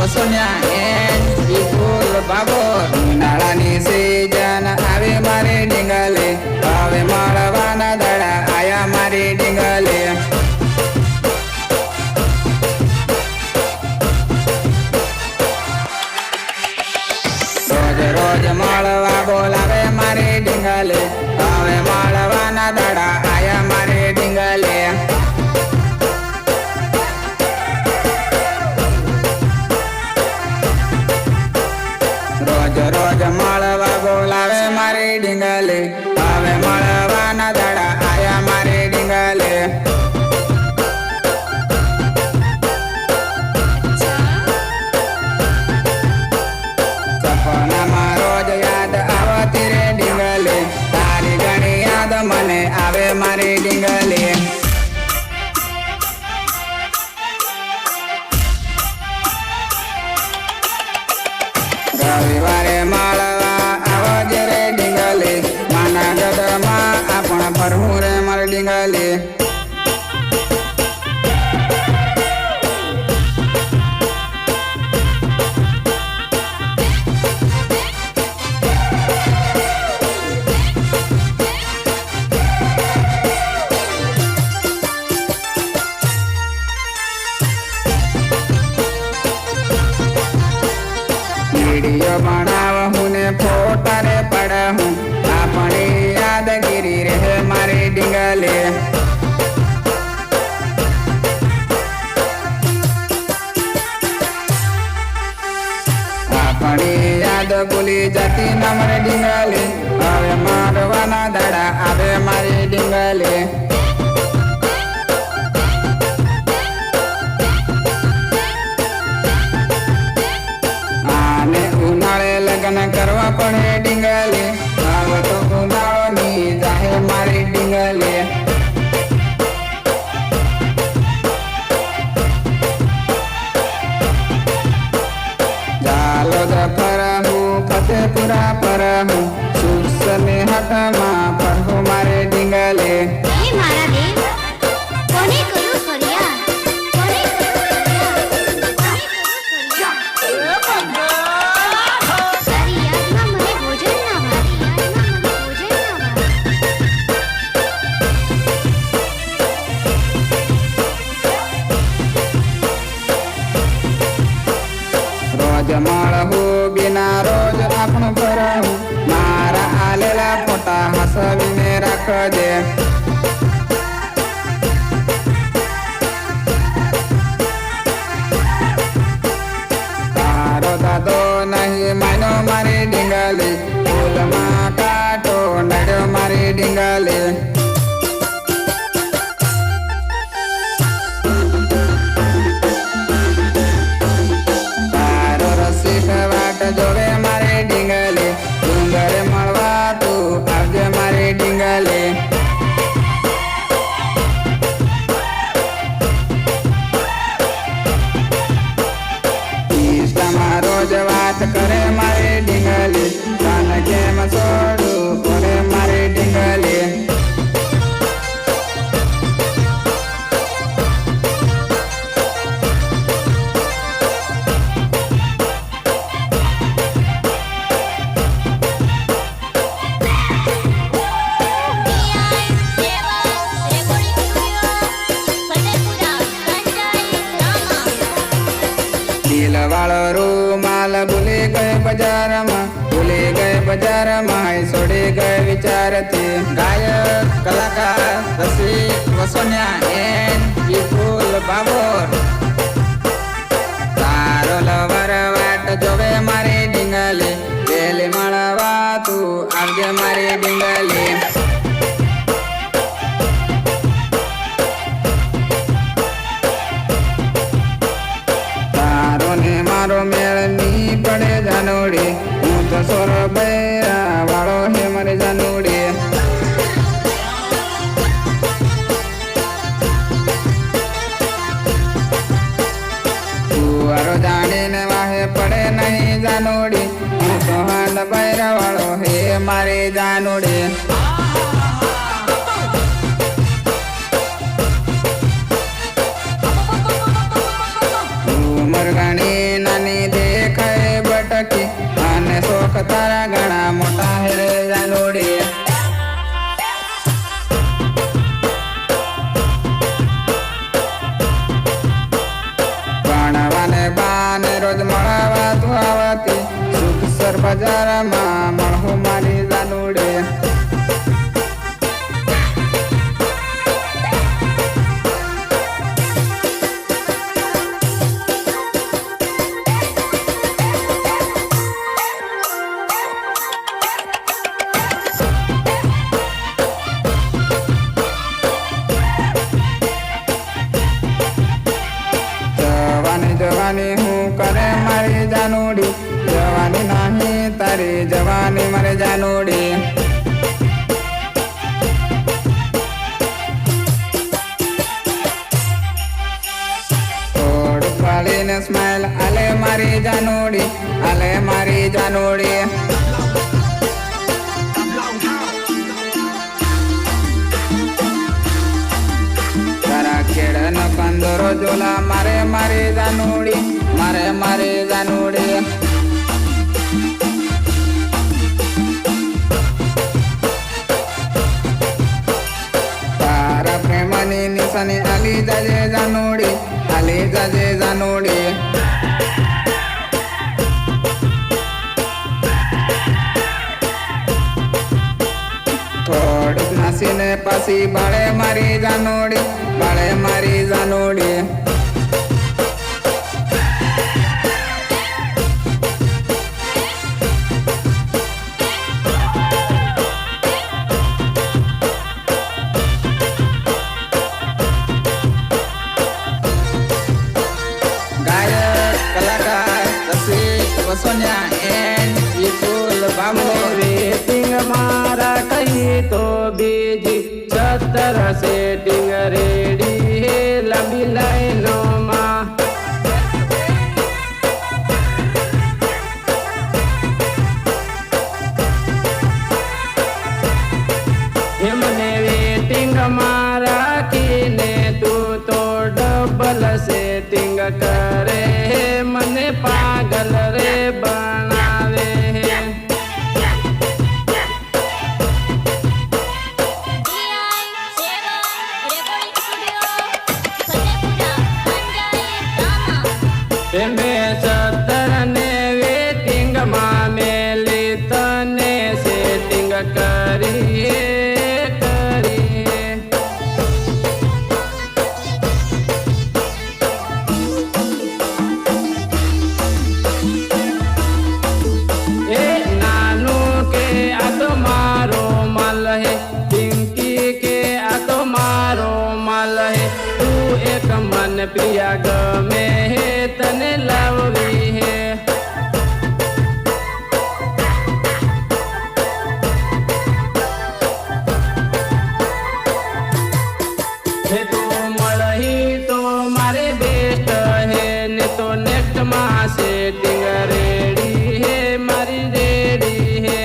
વસોન્યા N વિપુલ બાબોર ઉનાળાની season આવે મારી ડીંગલે હવે મળવાના દાડા આયા મારી ડીંગલે રોજ રોજ મળવા બોલાવે મારી ડીંગલે હવે મળવાના દાડા આયા મારી ડીંગલે રોજ રોજ મળવા બોલાવે મારી ડીંગલે હવે મળવાના દાડા આયા મારી ડીંગલે સપનામાં રોજ યાદ આવતી રે ડીંગલે તારી ઘણી યાદ મને આવે મારી ડીંગલે રવિવારે મળવા આવજે રે ડીંગલે માના ગઢમાં આપણ ફરવું રે મારી ડીંગલે વિડીયો બનાવું ને ફોટા રે પડાવું આપણી યાદગીરી રહે મારી ડીંગલે આપણી યાદ ભૂલી જતી ન મારી ડીંગલે હવે મારવાના દાડા આવે મારી ડીંગલે ઉનાળે લગ્ન કરવા પડે ડીંગલે હવે તો ઉનાળો ની જાહે મારી ડીંગલે ચાલો જ ફરહું ફતેપુરા ફરહું સુખ સને હાથમાં ફરહું મારે ડીંગલે મારા દેવ કોને કરું ફરિયાદ કોને કરું ફરિયાદ કોને કરું ફરિયાદ તારી યાદમાં મને ભોજન ના રોજ મળવું બિના રોજ આપણું ફરવું મારા આલેલા ફોટા હસવીને રાખજે તારો દાદો નહીં માનો મારી ડીંગલે ફૂલમાં કાંટો નડ્યો મારી ડીંગલે તારો રસિક વાટ જોવે મારી ડીંગલે ડુંગરે મળવા તું આવજે મારી ડીંગલે ઇન્સ્ટામાં રોજ વાત કરે મારી ડીંગલે તને કેમ છોડું કરે મારી ડીંગલે દિલવાળો રૂમાલ ભૂલી ગઈ બજારમાં ભૂલી ગઈ બજારમાં છોડી ગઈ વિચારથી ગાયક કલાકાર રસિક વસોન્યા એન વિપુલ બાબોર તારો લવર વાટ જોવે મારી ડીંગલે પેલી મળવા તું આવજે મારી ડીંગલે મારો મેળ ની પડે જાનોડી હું તો સોર બૈરા વાળો હે મારી જાનોડી તુવારો જાણીને વાહે પડે નહીં જાનોડી હું તો હાંડ બૈરા વાળો હે મારી જાનોડી મરગાણી નાની તારા ઘણા મોટા હેરે જાનુડી ભણવાને બાને રોજ મળવા તું આવતી સુખસર બજારમાં મળું મારી જાનુડી જવાની હું કરે મારી જાનુડી જવાની નહીં તારી જવાની મારી જાનુડી થોડુંક વાળીને સ્માઈલ આલે મારી જાનુડી આલે મારી જાનુડી ખેડનો કંદોરો જોલા મારે મારી જાનુડી મારે મારી જાનુડી તારા પ્રેમની નિશાની આલી જાજે જાનુડી આલી જાજે જાનુડી થોડુંક નાસીને પાછી બાળે મારી જાનુડી બાળે મારી જાનુડી ગાયક કલાકાર રસિક વસોનિયા એન્ડ વિપુલ બાબો રેટિંગ મારા કહી તો બીજી 17 સેટિંગ રેડી હે લાંબી લાઈનોમાં હે મને વેટિંગ માં રાખીને તું તો ડબલ સેટિંગ કરે હે મને પાગલ રે બનાવે હે મેં 17 ને વેટિંગ માં મેલી તને સેટિંગ કરી એ નાનું કે આ તો મારો માલ હે પિંકી કે આ તો મારો માલ હે તું એક મન પ્રિયા ગમે હે તને લાવવી હે હે તું મળહી તો મારે બેસ્ટ હે ને તો નેક્સ્ટ માં સેટિંગ રેડી હે મારી રેડી હે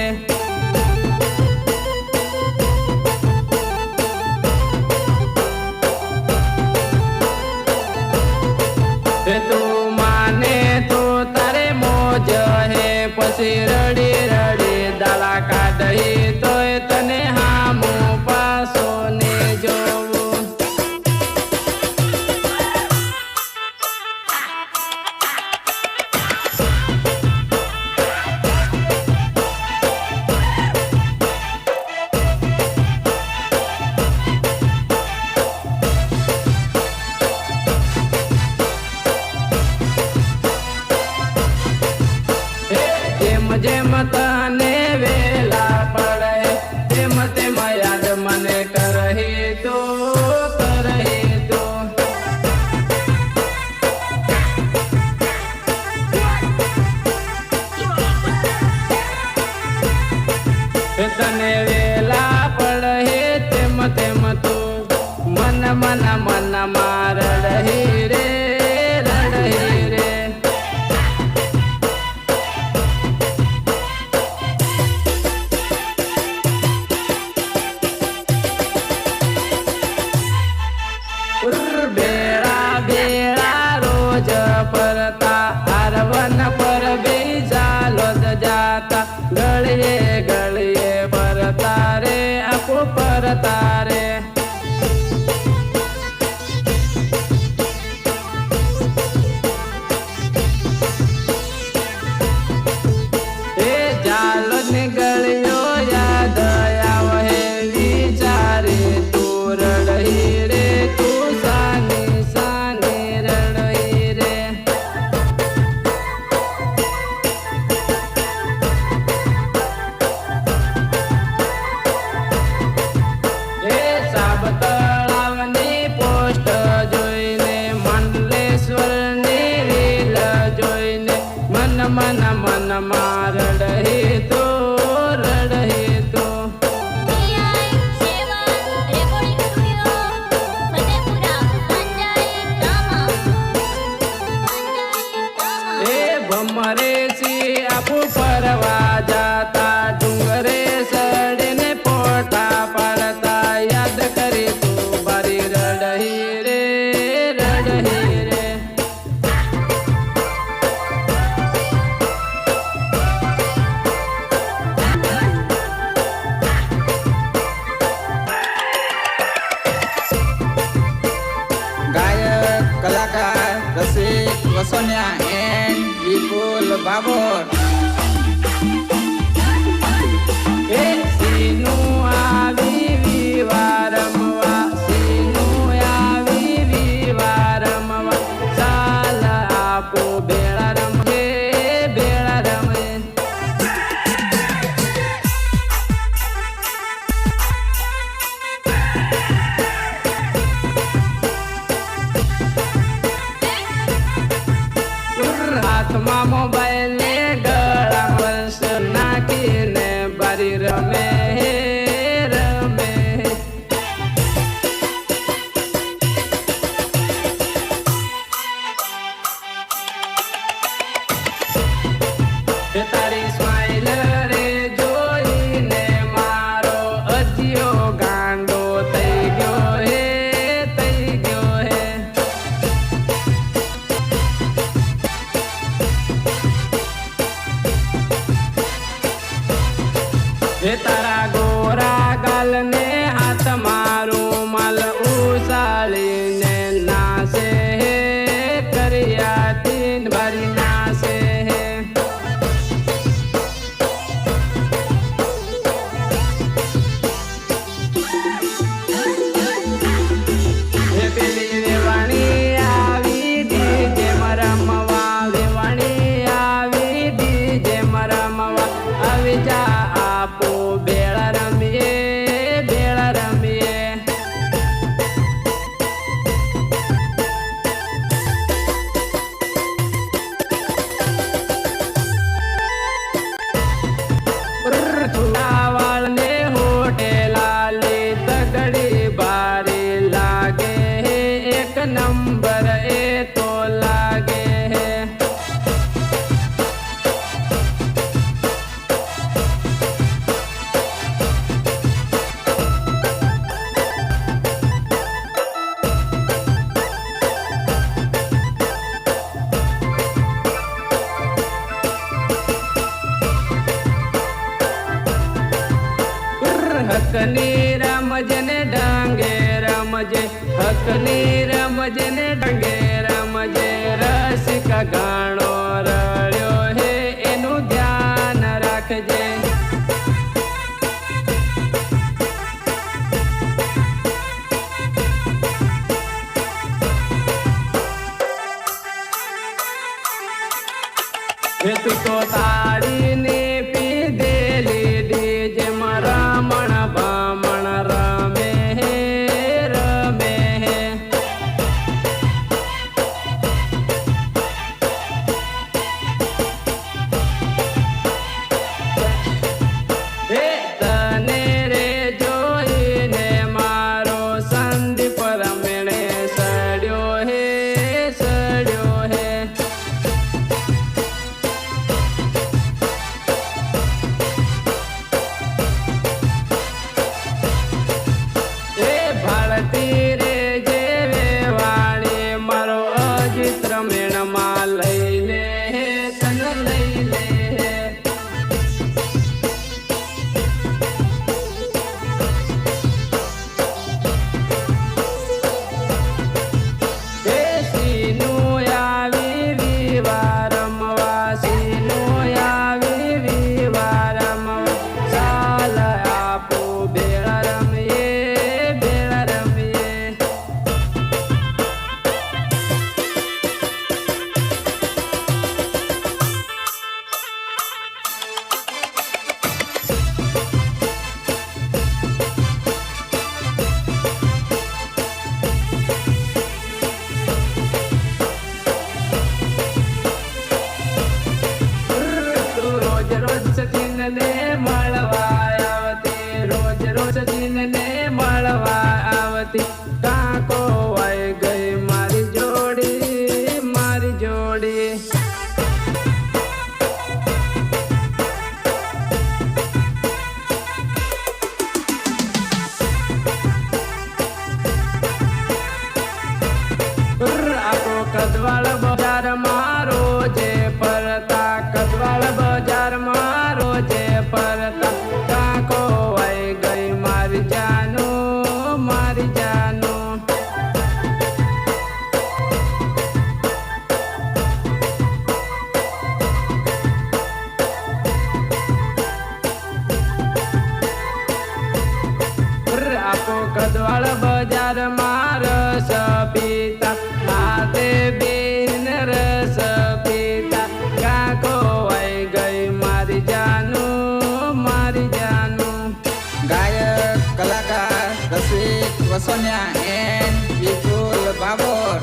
તું માને તો તારે મોજ હે પછી રડી રડી દાડા કાઢી તોય તને હામો પાસો ને જોવું જેમ જેમ તને વેલા પડે તેમ તેમ યાદ મને કરહી તો તને વેલા પડે તેમ તેમ તું મન મન મન માં રડહી રે રડહી રે બેડા બેડા રોજ પરતા આરવન પર બે જાલો જાતા માં રડહે તો રડહે તો AI સેવા રેકોર્ડિંગ સ્ટુડિયો ફતેપુરા સંજય રામા એ ભમરે સી આપુ પરવા જાતા ડુંગરે સડીને પોટા પાડતા યાદ કરી તું બારી રડહી રે રડહી રે ગાયક કલાકાર રસિક વસોનિયા એન્ડ વિપુલ બાબર એ સીનું આવી વિવા રમવા સીનું આવી વિવા રમવા ચાલ આપો બેળા રમે બેળા રમે હાથમાં મોબાઈલ ને ગળા વંશ નાખીને બારી રમે રમે એ તારી સ્માઈલ રે જોઈને મારો અજિયો ગાંડો થઈ ગયો હે થઈ ગયો હે હે તારા ગોરા ગાલને હાથ મારું માલ ઉસાળીને નાસે હે કરિયાથી ભરી નાસે હે હે પેલી વેવાણી આવી ડીજે રમવા વેવાણી આવી ડીજે રમવા આવી જા આપો બેળા રમીએ બેળા રમીએ વાળને હોટે લાલી તગડી બારી લાગે હે એક નંબર એ તો લાગે હે હકની રમજે ને ડાંગે રમજે હકની રમજે ને ડાંગે રમજે રસિક ગાણો રળ્યો હે એનું ધ્યાન રાખજે હે તું તો તાળીને પીધેલી ડીજે રમણ બામણ રમે હે રમે હે આપો કદવાળ બજારમાં રસ પીતા હાથે બેન રસ પીતા કાકો આઈ ગઈ મારી જાનું મારી જાનું. ગાયક કલાકાર રસિક વસોનિયા એન્ડ વિપુલ બાબર.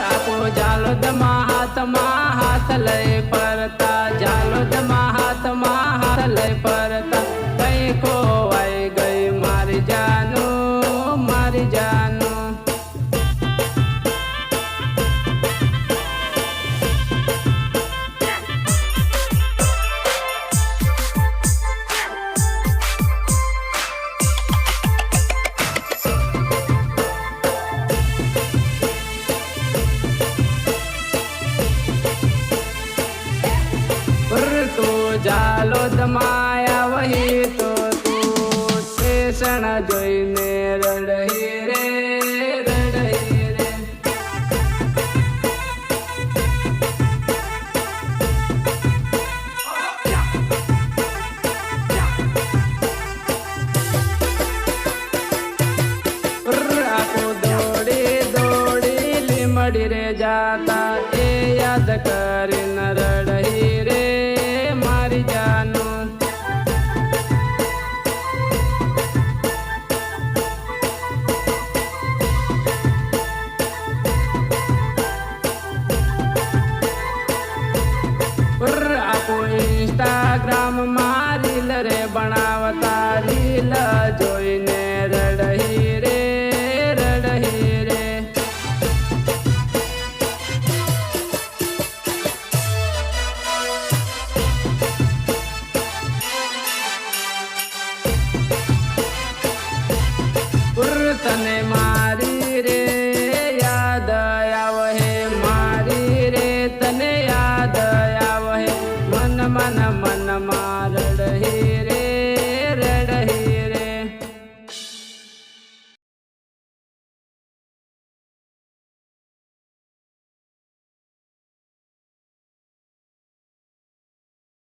આપો જાલોદમાં હાથ લઈ પરતા જાલોદમાં હાથ લઈ પરતા કઈ ખોવાઈ ગઈ મારી જાનું મારી જાનું. તું જાલોદમાં આવહી તો તું સ્ટેશન જોઈને રડહી રે રડહી રે. આપો દોડી દોડી લીમડી રે જાતા એ યાદ કરીને રડહી રે મારી જાનું. આપો ઇન્સ્ટાગ્રામ માં રીલ રે બનાવતા રીલ જોઈને રડહી રે રડહી રે. તને